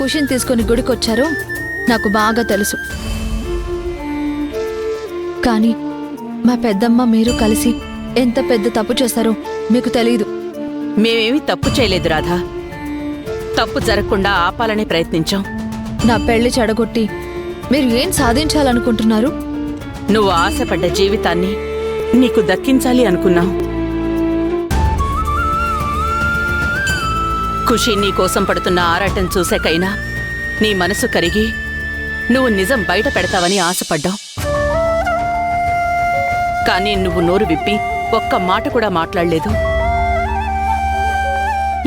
ఖుషిని తీసుకుని గుడికొచ్చారో నాకు బాగా తెలుసు. కానీ మా పెద్దమ్మ మీరు కలిసి ఎంత పెద్ద తప్పు చేశారో మీకు తెలీదు. మేమేమీ తప్పు చేయలేదు రాధా. తప్పు జరగకుండా ఆపాలనే ప్రయత్నించాం. నా పెళ్లి చెడగొట్టి మీరు ఏం సాధించాలనుకుంటున్నారు? నువ్వు ఆశపడ్డ జీవితాన్ని నీకు దక్కించాలి అనుకున్నావు. ఖుషి నీకోసం పడుతున్న ఆరాటం చూసాకైనా నీ మనసు కరిగి నువ్వు నిజం బయట పెడతావని ఆశపడ్డావు. కానీ నువ్వు నోరు విప్పి ఒక్క మాట కూడా మాట్లాడలేదు.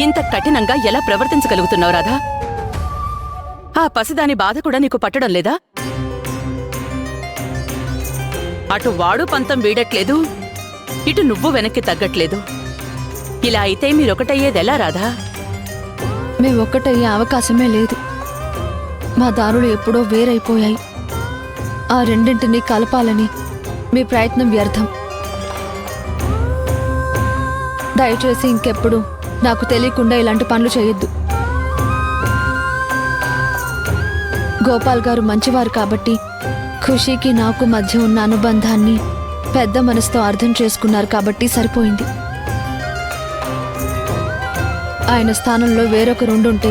ఇంత కఠినంగా ఎలా ప్రవర్తించగలుగుతున్నావు రాధా? ఆ పసిదాని బాధ కూడా నీకు పట్టడం లేదా? అటు వాడు పంతం వీడట్లేదు, ఇటు నువ్వు వెనక్కి తగ్గట్లేదు. ఇలా అయితే మీరొకటయ్యేదెలా రాధా? మేమొక్కటయ్యే అవకాశమే లేదు. మా దారులు ఎప్పుడో వేరైపోయాయి. ఆ రెండింటినీ కలపాలని మీ ప్రయత్నం వ్యర్థం. దయచేసి ఇంకెప్పుడు నాకు తెలియకుండా ఇలాంటి పనులు చేయొద్దు. గోపాల్ గారు మంచివారు కాబట్టి ఖుషీకి నాకు మధ్య ఉన్న అనుబంధాన్ని పెద్ద మనసుతో అర్థం చేసుకున్నారు కాబట్టి సరిపోయింది. ఆయన స్థానంలో వేరొకరుండుంటే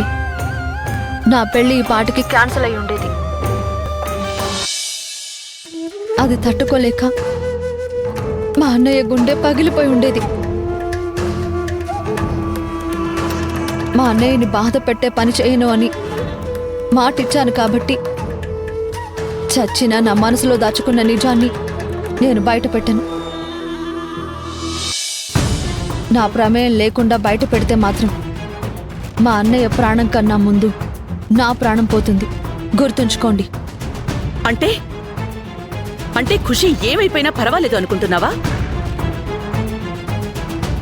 నా పెళ్లి ఈ పాటికి క్యాన్సిల్ అయి ఉండేది. అది తట్టుకోలేక మా అన్నయ్య గుండె పగిలిపోయి ఉండేది. మా అన్నయ్యని బాధ పెట్టే పని చేయను అని మాటిచ్చాను కాబట్టి చచ్చినా నా మనసులో దాచుకున్న నిజాన్ని నేను బయట పెట్టను. నా ప్రమేయం లేకుండా బయట పెడితే మాత్రం మా అన్నయ్య ప్రాణం కన్నా ముందు నా ప్రాణం పోతుంది. గుర్తుంచుకోండి. అంటే అంటే ఖుషి ఏమైపోయినా పర్వాలేదు అనుకుంటున్నావా?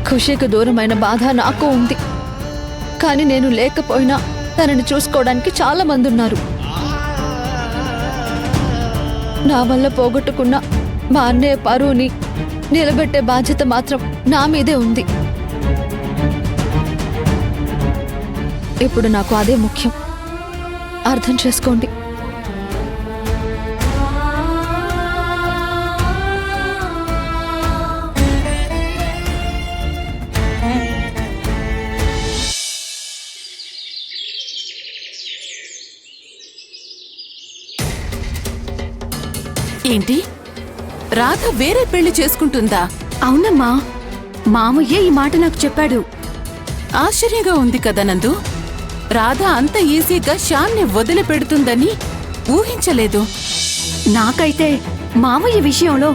ఖుషీకి దూరమైన బాధ నాకు ఉంది. కానీ నేను లేకపోయినా తనని చూసుకోవడానికి చాలా మంది ఉన్నారు. నా వల్ల పోగొట్టుకున్న మా అన్నయ్య పరువుని నిలబెట్టే బాధ్యత మాత్రం నా మీదే ఉంది. ఇప్పుడు నాకు అదే ముఖ్యం. అర్థం చేసుకోండి. ఏంటి, రాధ వేరే పెళ్లి చేసుకుంటుందా? అవునమ్మా, మామయ్య ఈ మాట నాకు చెప్పాడు. ఆశ్చర్యంగా ఉంది కదా నందు. రాధ అంత ఈజీగా శ్యామ్ని వదిలిపెడుతుందని ఊహించలేదు. నాకైతే మామయ్య విషయంలో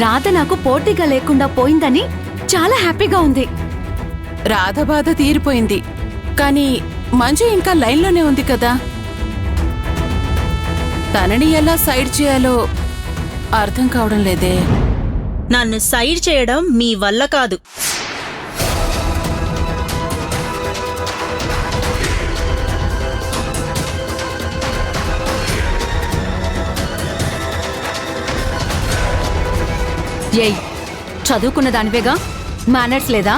రాధ నాకు పోటీగా లేకుండా పోయిందని చాలా హ్యాపీగా ఉంది. రాధ బాధ తీరిపోయింది, కానీ మంజు ఇంకా లైన్లోనే ఉంది కదా. తనని ఎలా సైడ్ చేయాలో అర్థం కావడం లేదే. నన్ను సైడ్ చేయడం మీ వల్ల కాదు. ఏయ్, చదువుకున్న దానివేగా, మేనర్స్ లేదా?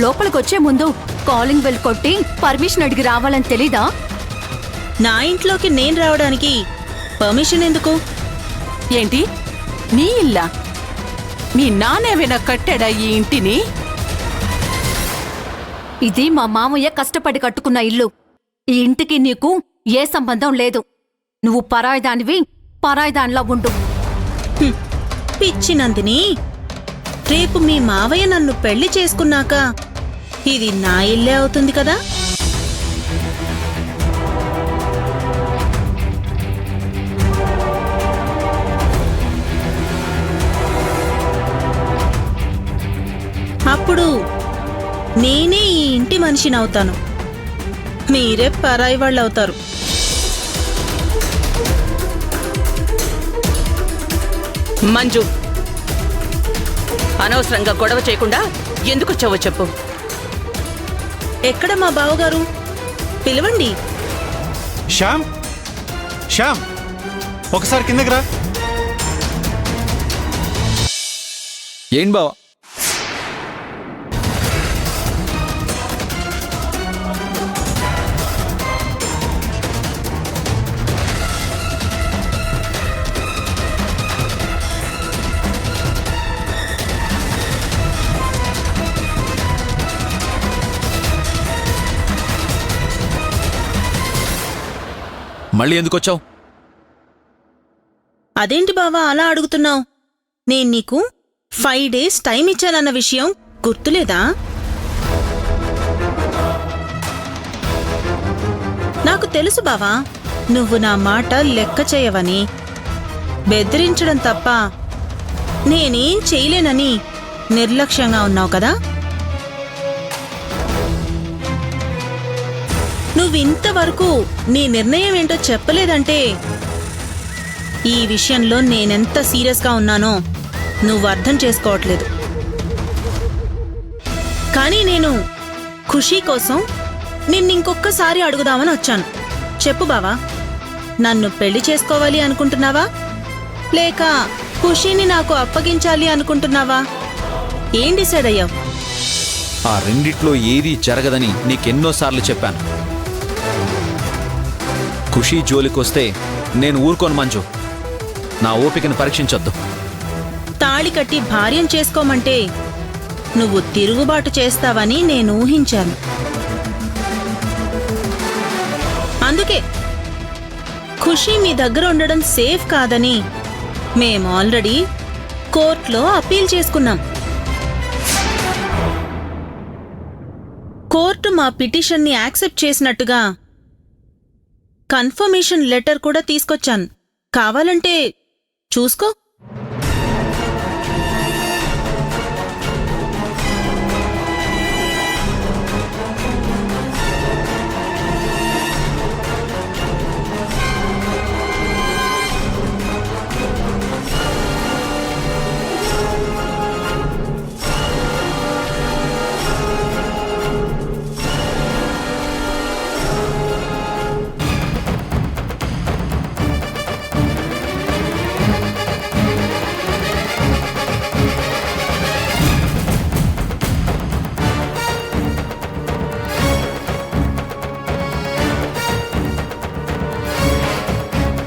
లోపలికొచ్చే ముందు కాలింగ్ బెల్ కొట్టి పర్మిషన్ అడిగి రావాలని తెలీదా? నా ఇంట్లోకి నేను రావడానికి పర్మిషన్ ఎందుకు? ఏంటి, నీ ఇల్లా? మీ నాన్నేమైనా కట్టాడా ఈ ఇంటిని? ఇది మా మామయ్య కష్టపడి కట్టుకున్న ఇల్లు. ఈ ఇంటికి నీకు ఏ సంబంధం లేదు. నువ్వు పరాయిదానివి, పరాయిదానిలా ఉండు. పిచ్చినందిని, రేపు మీ మావయ్య నన్ను పెళ్లి చేసుకున్నాక ఇది నా ఇల్లే అవుతుంది కదా. అప్పుడు నేనే ఈ ఇంటి మనిషినవుతాను, మీరే పరాయి వాళ్ళు అవుతారు. మంజు, అనవసరంగా గొడవ చేయకుండా ఎందుకొచ్చావో చెప్పు. ఎక్కడ మా బావగారు? పిలవండి. శ్యామ్, శ్యామ్, ఒకసారి కిందకి రా. ఏం బావా? మళ్ళీ ఎందుకు వచ్చావు? అదేంటి బావా అలా అడుగుతున్నావు? నేను నీకు 5 days టైం ఇచ్చానన్న విషయం గుర్తులేదా? నాకు తెలుసు బావా, నువ్వు నా మాట లెక్క చేయవని, బెదిరించడం తప్ప నేనేం చేయలేనని నిర్లక్ష్యంగా ఉన్నావు కదా. నువ్వింతవరకు నీ నిర్ణయం ఏంటో చెప్పలేదంటే ఈ విషయంలో నేనెంత సీరియస్గా ఉన్నానో నువ్వు అర్థం చేసుకోవట్లేదు. కానీ నేను ఖుషీ కోసం నిన్నింకొక్కసారి అడుగుదామని వచ్చాను. చెప్పు బావా, నన్ను పెళ్లి చేసుకోవాలి అనుకుంటున్నావా, లేక ఖుషీని నాకు అప్పగించాలి అనుకుంటున్నావా? ఏం డిసైడ్ అయ్యావు? ఆ రెండిట్లో ఏదీ జరగదని నీకెన్నోసార్లు చెప్పాను. ఖుషీ జోలికొస్తే నేను ఊరుకోను మంజు. నా ఓపికను పరీక్షించొద్దు. తాళి కట్టి భార్యం చేసుకోమంటే నువ్వు తిరుగుబాటు చేస్తావని నేను ఊహించాను. అందుకే ఖుషీ మీ దగ్గర ఉండడం సేఫ్ కాదని మేం ఆల్రెడీ కోర్టులో అప్పీల్ చేసుకున్నాం. కోర్టు మా పిటిషన్ని యాక్సెప్ట్ చేసినట్టుగా కన్ఫర్మేషన్ లెటర్ కూడా తీసుకొచ్చాను. కావాలంటే చూసుకో.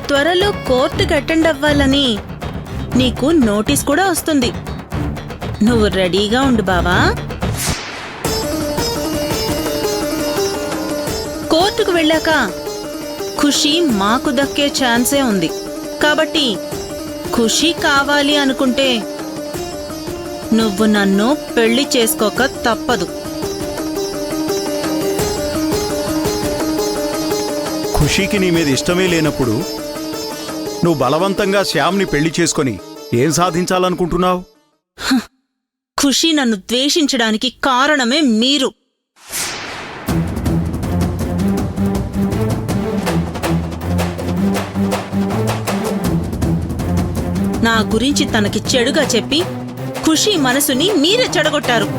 త్వరలో కోర్టుకి అటెండ్ అవ్వాలని నీకు నోటీస్ కూడా వస్తుంది. నువ్వు రెడీగా ఉండు బావా. కోర్టుకు వెళ్ళాక ఖుషీ మాకు దక్కే ఛాన్సే ఉంది. కాబట్టి ఖుషీ కావాలి అనుకుంటే నువ్వు నన్ను పెళ్లి చేసుకోక తప్పదు. ఖుషీకి నీ మీద ఇష్టమే లేనప్పుడు నువ్వు బలవంతంగా శ్యామ్ని పెళ్లి చేసుకొని ఏం సాధించాలనుకుంటున్నావు? ఖుషీ నన్ను ద్వేషించడానికి కారణమే మీరు. నా గురించి తనకి చెడుగా చెప్పి ఖుషీ మనసుని మీరే చెడగొట్టారు.